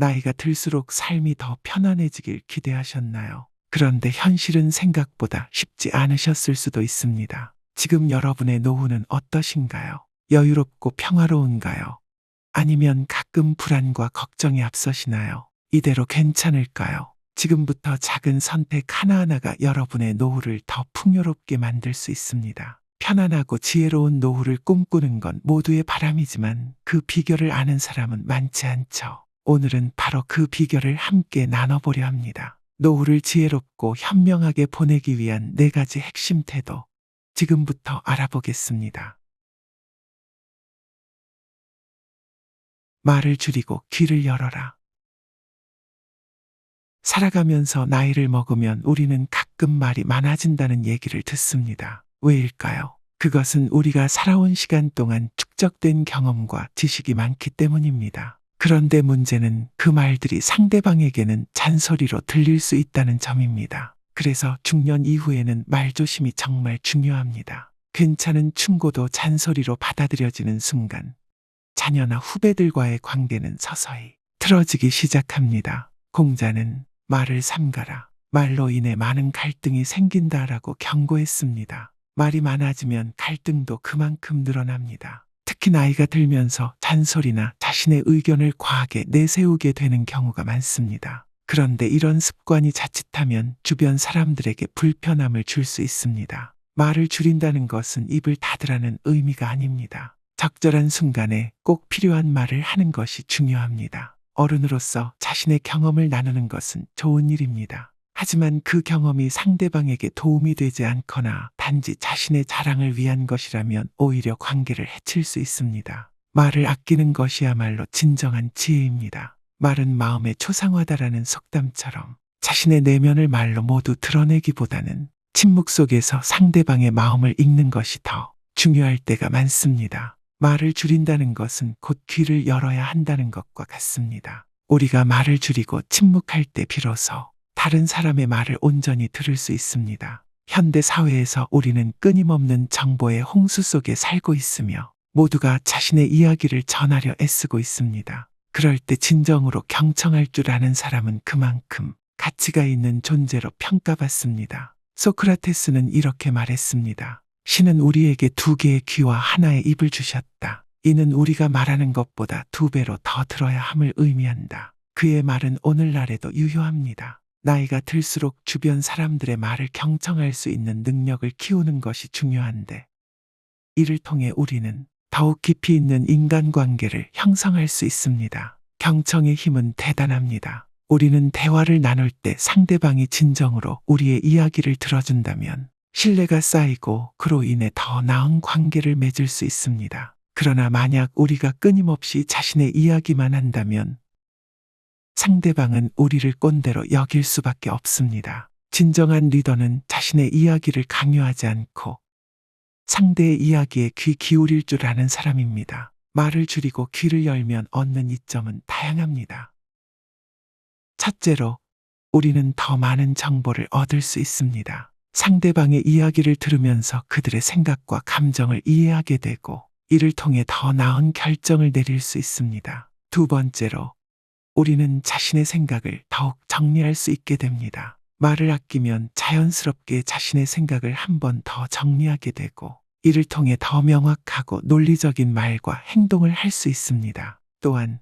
나이가 들수록 삶이 더 편안해지길 기대하셨나요? 그런데 현실은 생각보다 쉽지 않으셨을 수도 있습니다. 지금 여러분의 노후는 어떠신가요? 여유롭고 평화로운가요? 아니면 가끔 불안과 걱정이 앞서시나요? 이대로 괜찮을까요? 지금부터 작은 선택 하나하나가 여러분의 노후를 더 풍요롭게 만들 수 있습니다. 편안하고 지혜로운 노후를 꿈꾸는 건 모두의 바람이지만 그 비결을 아는 사람은 많지 않죠. 오늘은 바로 그 비결을 함께 나눠보려 합니다. 노후를 지혜롭고 현명하게 보내기 위한 4가지 핵심 태도. 지금부터 알아보겠습니다. 말을 줄이고 귀를 열어라. 살아가면서 나이를 먹으면 우리는 가끔 말이 많아진다는 얘기를 듣습니다. 왜일까요? 그것은 우리가 살아온 시간 동안 축적된 경험과 지식이 많기 때문입니다. 그런데 문제는 그 말들이 상대방에게는 잔소리로 들릴 수 있다는 점입니다. 그래서 중년 이후에는 말조심이 정말 중요합니다. 괜찮은 충고도 잔소리로 받아들여지는 순간 자녀나 후배들과의 관계는 서서히 틀어지기 시작합니다. 공자는 말을 삼가라. 말로 인해 많은 갈등이 생긴다라고 경고했습니다. 말이 많아지면 갈등도 그만큼 늘어납니다. 특히 나이가 들면서 잔소리나 자신의 의견을 과하게 내세우게 되는 경우가 많습니다. 그런데 이런 습관이 자칫하면 주변 사람들에게 불편함을 줄 수 있습니다. 말을 줄인다는 것은 입을 닫으라는 의미가 아닙니다. 적절한 순간에 꼭 필요한 말을 하는 것이 중요합니다. 어른으로서 자신의 경험을 나누는 것은 좋은 일입니다. 하지만 그 경험이 상대방에게 도움이 되지 않거나 단지 자신의 자랑을 위한 것이라면 오히려 관계를 해칠 수 있습니다. 말을 아끼는 것이야말로 진정한 지혜입니다. 말은 마음의 초상화다라는 속담처럼 자신의 내면을 말로 모두 드러내기보다는 침묵 속에서 상대방의 마음을 읽는 것이 더 중요할 때가 많습니다. 말을 줄인다는 것은 곧 귀를 열어야 한다는 것과 같습니다. 우리가 말을 줄이고 침묵할 때 비로소 다른 사람의 말을 온전히 들을 수 있습니다. 현대 사회에서 우리는 끊임없는 정보의 홍수 속에 살고 있으며 모두가 자신의 이야기를 전하려 애쓰고 있습니다. 그럴 때 진정으로 경청할 줄 아는 사람은 그만큼 가치가 있는 존재로 평가받습니다. 소크라테스는 이렇게 말했습니다. 신은 우리에게 2개의 귀와 하나의 입을 주셨다. 이는 우리가 말하는 것보다 2배로 더 들어야 함을 의미한다. 그의 말은 오늘날에도 유효합니다. 나이가 들수록 주변 사람들의 말을 경청할 수 있는 능력을 키우는 것이 중요한데 이를 통해 우리는 더욱 깊이 있는 인간관계를 형성할 수 있습니다. 경청의 힘은 대단합니다. 우리는 대화를 나눌 때 상대방이 진정으로 우리의 이야기를 들어준다면 신뢰가 쌓이고 그로 인해 더 나은 관계를 맺을 수 있습니다. 그러나 만약 우리가 끊임없이 자신의 이야기만 한다면 상대방은 우리를 꼰대로 여길 수밖에 없습니다. 진정한 리더는 자신의 이야기를 강요하지 않고 상대의 이야기에 귀 기울일 줄 아는 사람입니다. 말을 줄이고 귀를 열면 얻는 이점은 다양합니다. 첫째로, 우리는 더 많은 정보를 얻을 수 있습니다. 상대방의 이야기를 들으면서 그들의 생각과 감정을 이해하게 되고 이를 통해 더 나은 결정을 내릴 수 있습니다. 두 번째로, 우리는 자신의 생각을 더욱 정리할 수 있게 됩니다. 말을 아끼면 자연스럽게 자신의 생각을 한 번 더 정리하게 되고 이를 통해 더 명확하고 논리적인 말과 행동을 할 수 있습니다. 또한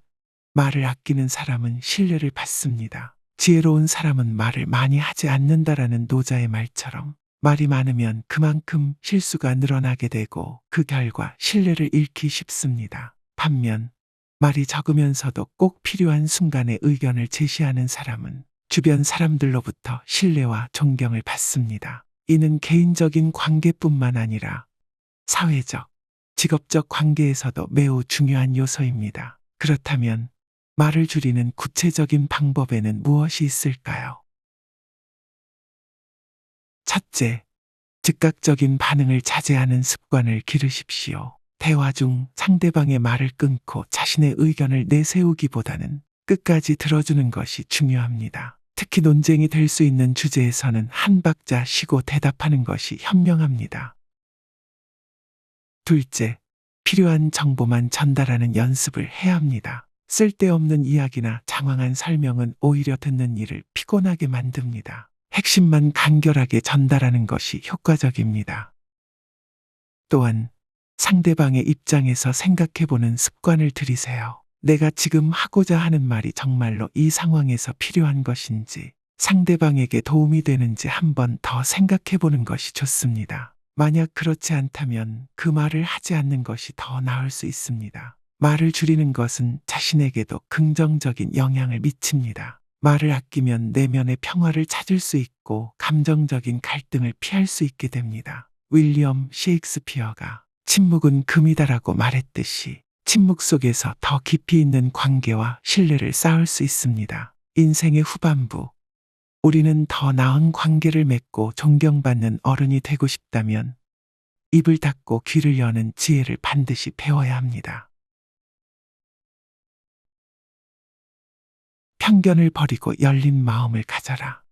말을 아끼는 사람은 신뢰를 받습니다. 지혜로운 사람은 말을 많이 하지 않는다라는 노자의 말처럼 말이 많으면 그만큼 실수가 늘어나게 되고 그 결과 신뢰를 잃기 쉽습니다. 반면 말이 적으면서도 꼭 필요한 순간에 의견을 제시하는 사람은 주변 사람들로부터 신뢰와 존경을 받습니다. 이는 개인적인 관계뿐만 아니라 사회적, 직업적 관계에서도 매우 중요한 요소입니다. 그렇다면 말을 줄이는 구체적인 방법에는 무엇이 있을까요? 첫째, 즉각적인 반응을 자제하는 습관을 기르십시오. 대화 중 상대방의 말을 끊고 자신의 의견을 내세우기보다는 끝까지 들어주는 것이 중요합니다. 특히 논쟁이 될 수 있는 주제에서는 한 박자 쉬고 대답하는 것이 현명합니다. 둘째, 필요한 정보만 전달하는 연습을 해야 합니다. 쓸데없는 이야기나 장황한 설명은 오히려 듣는 이를 피곤하게 만듭니다. 핵심만 간결하게 전달하는 것이 효과적입니다. 또한 상대방의 입장에서 생각해보는 습관을 들이세요. 내가 지금 하고자 하는 말이 정말로 이 상황에서 필요한 것인지, 상대방에게 도움이 되는지 한번 더 생각해보는 것이 좋습니다. 만약 그렇지 않다면 그 말을 하지 않는 것이 더 나을 수 있습니다. 말을 줄이는 것은 자신에게도 긍정적인 영향을 미칩니다. 말을 아끼면 내면의 평화를 찾을 수 있고 감정적인 갈등을 피할 수 있게 됩니다. 윌리엄 셰익스피어가 침묵은 금이다라고 말했듯이 침묵 속에서 더 깊이 있는 관계와 신뢰를 쌓을 수 있습니다. 인생의 후반부, 우리는 더 나은 관계를 맺고 존경받는 어른이 되고 싶다면 입을 닫고 귀를 여는 지혜를 반드시 배워야 합니다. 편견을 버리고 열린 마음을 가져라.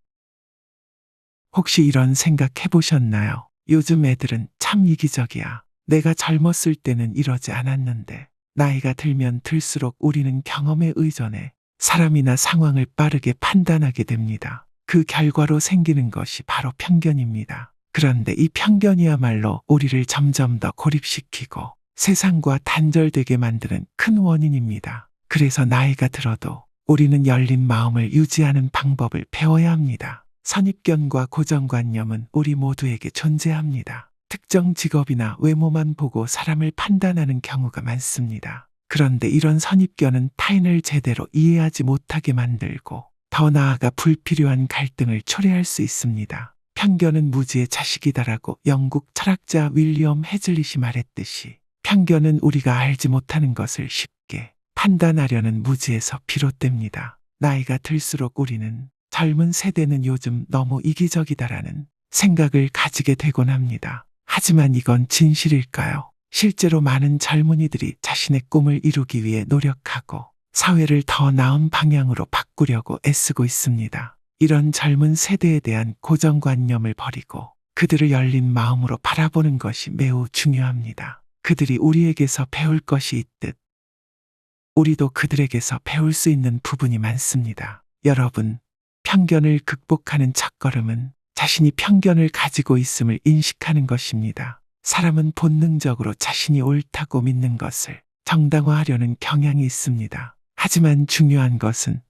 혹시 이런 생각 해보셨나요? 요즘 애들은 참 이기적이야. 내가 젊었을 때는 이러지 않았는데, 나이가 들면 들수록 우리는 경험에 의존해 사람이나 상황을 빠르게 판단하게 됩니다. 그 결과로 생기는 것이 바로 편견입니다. 그런데 이 편견이야말로 우리를 점점 더 고립시키고 세상과 단절되게 만드는 큰 원인입니다. 그래서 나이가 들어도 우리는 열린 마음을 유지하는 방법을 배워야 합니다. 선입견과 고정관념은 우리 모두에게 존재합니다. 특정 직업이나 외모만 보고 사람을 판단하는 경우가 많습니다. 그런데 이런 선입견은 타인을 제대로 이해하지 못하게 만들고 더 나아가 불필요한 갈등을 초래할 수 있습니다. 편견은 무지의 자식이다라고 영국 철학자 윌리엄 헤즐릿이 말했듯이, 편견은 우리가 알지 못하는 것을 쉽게 판단하려는 무지에서 비롯됩니다. 나이가 들수록 우리는 젊은 세대는 요즘 너무 이기적이다라는 생각을 가지게 되곤 합니다. 하지만 이건 진실일까요? 실제로 많은 젊은이들이 자신의 꿈을 이루기 위해 노력하고 사회를 더 나은 방향으로 바꾸려고 애쓰고 있습니다. 이런 젊은 세대에 대한 고정관념을 버리고 그들을 열린 마음으로 바라보는 것이 매우 중요합니다. 그들이 우리에게서 배울 것이 있듯 우리도 그들에게서 배울 수 있는 부분이 많습니다. 여러분, 편견을 극복하는 첫걸음은 자신이 편견을 가지고 있음을 인식하는 것입니다. 사람은 본능적으로 자신이 옳다고 믿는 것을 정당화하려는 경향이 있습니다. 하지만 중요한 것은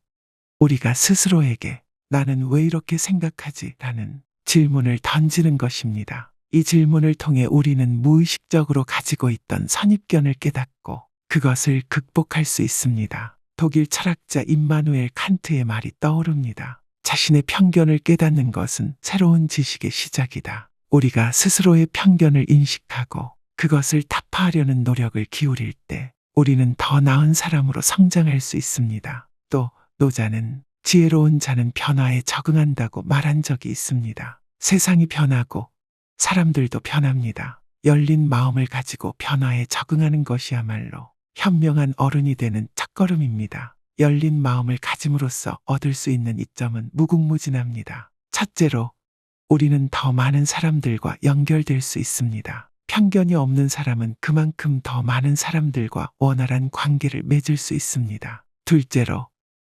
우리가 스스로에게 나는 왜 이렇게 생각하지? 라는 질문을 던지는 것입니다. 이 질문을 통해 우리는 무의식적으로 가지고 있던 선입견을 깨닫고 그것을 극복할 수 있습니다. 독일 철학자 임마누엘 칸트의 말이 떠오릅니다. 자신의 편견을 깨닫는 것은 새로운 지식의 시작이다. 우리가 스스로의 편견을 인식하고 그것을 타파하려는 노력을 기울일 때 우리는 더 나은 사람으로 성장할 수 있습니다. 또 노자는 지혜로운 자는 변화에 적응한다고 말한 적이 있습니다. 세상이 변하고 사람들도 변합니다. 열린 마음을 가지고 변화에 적응하는 것이야말로 현명한 어른이 되는 첫걸음입니다. 열린 마음을 가짐으로써 얻을 수 있는 이점은 무궁무진합니다. 첫째로, 우리는 더 많은 사람들과 연결될 수 있습니다. 편견이 없는 사람은 그만큼 더 많은 사람들과 원활한 관계를 맺을 수 있습니다. 둘째로,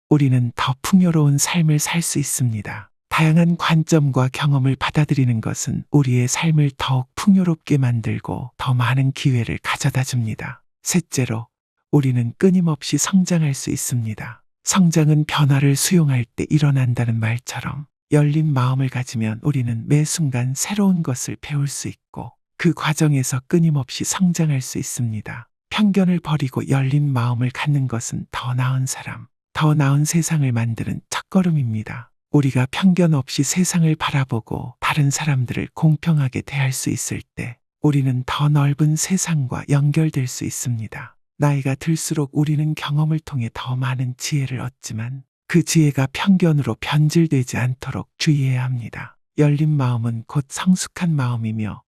우리는 더 풍요로운 삶을 살 수 있습니다. 다양한 관점과 경험을 받아들이는 것은 우리의 삶을 더욱 풍요롭게 만들고 더 많은 기회를 가져다 줍니다. 셋째로, 우리는 끊임없이 성장할 수 있습니다. 성장은 변화를 수용할 때 일어난다는 말처럼 열린 마음을 가지면 우리는 매 순간 새로운 것을 배울 수 있고 그 과정에서 끊임없이 성장할 수 있습니다. 편견을 버리고 열린 마음을 갖는 것은 더 나은 사람, 더 나은 세상을 만드는 첫걸음입니다. 우리가 편견 없이 세상을 바라보고 다른 사람들을 공평하게 대할 수 있을 때 우리는 더 넓은 세상과 연결될 수 있습니다. 나이가 들수록 우리는 경험을 통해 더 많은 지혜를 얻지만 그 지혜가 편견으로 변질되지 않도록 주의해야 합니다. 열린 마음은 곧 성숙한 마음이며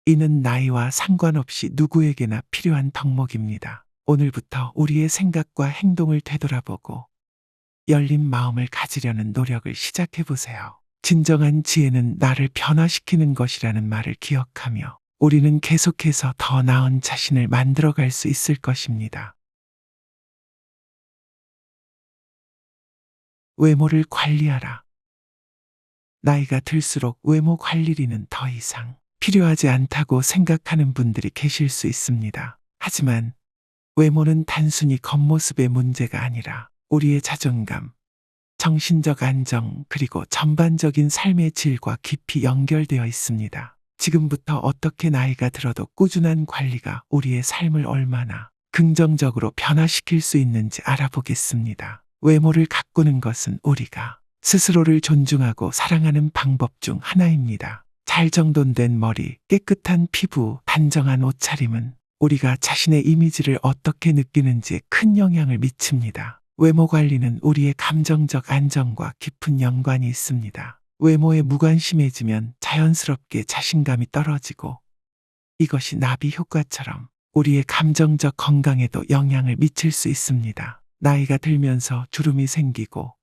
이는 나이와 상관없이 누구에게나 필요한 덕목입니다. 오늘부터 우리의 생각과 행동을 되돌아보고 열린 마음을 가지려는 노력을 시작해보세요. 진정한 지혜는 나를 변화시키는 것이라는 말을 기억하며 우리는 계속해서 더 나은 자신을 만들어갈 수 있을 것입니다. 외모를 관리하라. 나이가 들수록 외모 관리는 더 이상 필요하지 않다고 생각하는 분들이 계실 수 있습니다. 하지만 외모는 단순히 겉모습의 문제가 아니라 우리의 자존감, 정신적 안정, 그리고 전반적인 삶의 질과 깊이 연결되어 있습니다. 지금부터 어떻게 나이가 들어도 꾸준한 관리가 우리의 삶을 얼마나 긍정적으로 변화시킬 수 있는지 알아보겠습니다. 외모를 가꾸는 것은 우리가 스스로를 존중하고 사랑하는 방법 중 하나입니다. 잘 정돈된 머리, 깨끗한 피부, 단정한 옷차림은 우리가 자신의 이미지를 어떻게 느끼는지에 큰 영향을 미칩니다. 외모 관리는 우리의 감정적 안정과 깊은 연관이 있습니다. 외모에 무관심해지면 자연스럽게 자신감이 떨어지고 이것이 나비 효과처럼 우리의 감정적 건강에도 영향을 미칠 수 있습니다. 나이가 들면서 주름이 생기고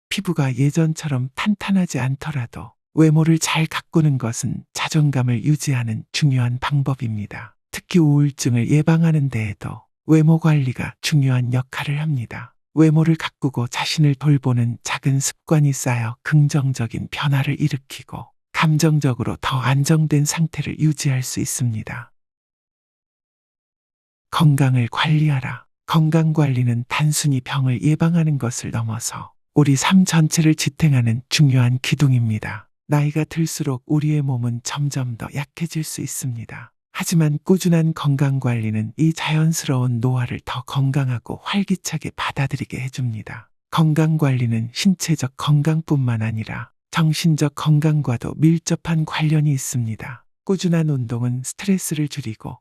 피부가 예전처럼 탄탄하지 않더라도 외모를 잘 가꾸는 것은 자존감을 유지하는 중요한 방법입니다. 특히 우울증을 예방하는 데에도 외모 관리가 중요한 역할을 합니다. 외모를 가꾸고 자신을 돌보는 작은 습관이 쌓여 긍정적인 변화를 일으키고 감정적으로 더 안정된 상태를 유지할 수 있습니다. 건강을 관리하라. 건강 관리는 단순히 병을 예방하는 것을 넘어서 우리 삶 전체를 지탱하는 중요한 기둥입니다. 나이가 들수록 우리의 몸은 점점 더 약해질 수 있습니다. 하지만 꾸준한 건강 관리는 이 자연스러운 노화를 더 건강하고 활기차게 받아들이게 해줍니다. 건강 관리는 신체적 건강뿐만 아니라 정신적 건강과도 밀접한 관련이 있습니다. 꾸준한 운동은 스트레스를 줄이고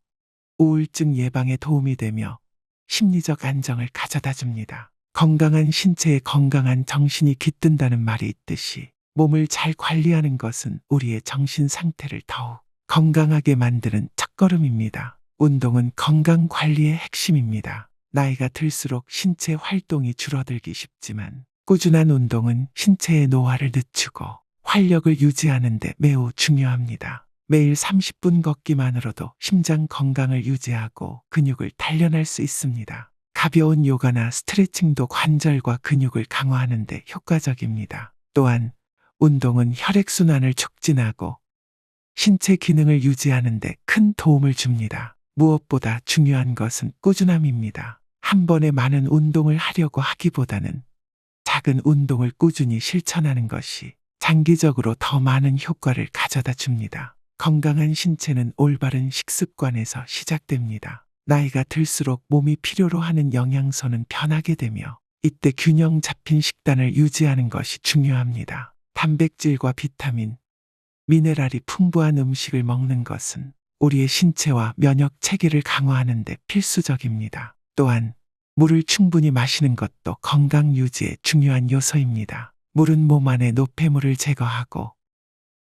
우울증 예방에 도움이 되며 심리적 안정을 가져다 줍니다. 건강한 신체에 건강한 정신이 깃든다는 말이 있듯이 몸을 잘 관리하는 것은 우리의 정신 상태를 더욱 건강하게 만드는 첫걸음입니다. 운동은 건강 관리의 핵심입니다. 나이가 들수록 신체 활동이 줄어들기 쉽지만 꾸준한 운동은 신체의 노화를 늦추고 활력을 유지하는 데 매우 중요합니다. 매일 30분 걷기만으로도 심장 건강을 유지하고 근육을 단련할 수 있습니다. 가벼운 요가나 스트레칭도 관절과 근육을 강화하는 데 효과적입니다. 또한 운동은 혈액순환을 촉진하고 신체 기능을 유지하는 데 큰 도움을 줍니다. 무엇보다 중요한 것은 꾸준함입니다. 한 번에 많은 운동을 하려고 하기보다는 작은 운동을 꾸준히 실천하는 것이 장기적으로 더 많은 효과를 가져다 줍니다. 건강한 신체는 올바른 식습관에서 시작됩니다. 나이가 들수록 몸이 필요로 하는 영양소는 변하게 되며 이때 균형 잡힌 식단을 유지하는 것이 중요합니다. 단백질과 비타민, 미네랄이 풍부한 음식을 먹는 것은 우리의 신체와 면역 체계를 강화하는 데 필수적입니다. 또한 물을 충분히 마시는 것도 건강 유지에 중요한 요소입니다. 물은 몸 안의 노폐물을 제거하고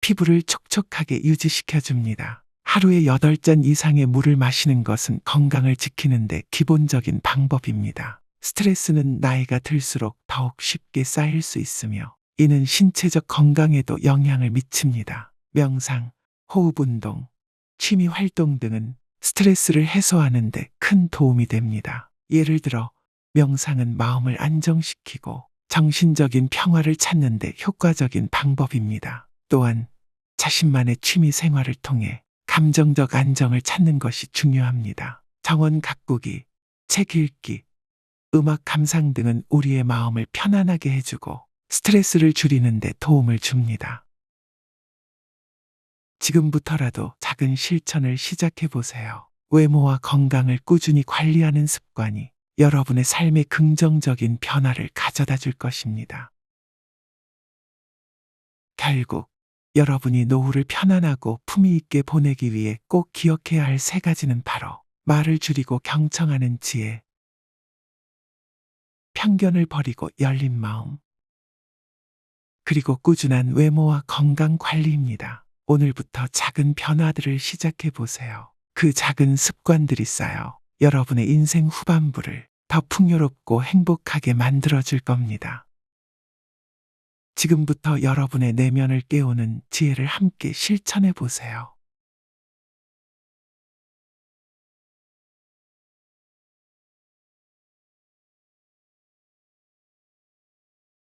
피부를 촉촉하게 유지시켜줍니다. 하루에 8잔 이상의 물을 마시는 것은 건강을 지키는 데 기본적인 방법입니다. 스트레스는 나이가 들수록 더욱 쉽게 쌓일 수 있으며 이는 신체적 건강에도 영향을 미칩니다. 명상, 호흡 운동, 취미 활동 등은 스트레스를 해소하는 데 큰 도움이 됩니다. 예를 들어 명상은 마음을 안정시키고 정신적인 평화를 찾는 데 효과적인 방법입니다. 또한 자신만의 취미 생활을 통해 감정적 안정을 찾는 것이 중요합니다. 정원 가꾸기, 책 읽기, 음악 감상 등은 우리의 마음을 편안하게 해주고 스트레스를 줄이는 데 도움을 줍니다. 지금부터라도 작은 실천을 시작해 보세요. 외모와 건강을 꾸준히 관리하는 습관이 여러분의 삶에 긍정적인 변화를 가져다 줄 것입니다. 결국 여러분이 노후를 편안하고 품위 있게 보내기 위해 꼭 기억해야 할 3가지는 바로 말을 줄이고 경청하는 지혜, 편견을 버리고 열린 마음, 그리고 꾸준한 외모와 건강 관리입니다. 오늘부터 작은 변화들을 시작해 보세요. 그 작은 습관들이 쌓여 여러분의 인생 후반부를 더 풍요롭고 행복하게 만들어줄 겁니다. 지금부터 여러분의 내면을 깨우는 지혜를 함께 실천해 보세요.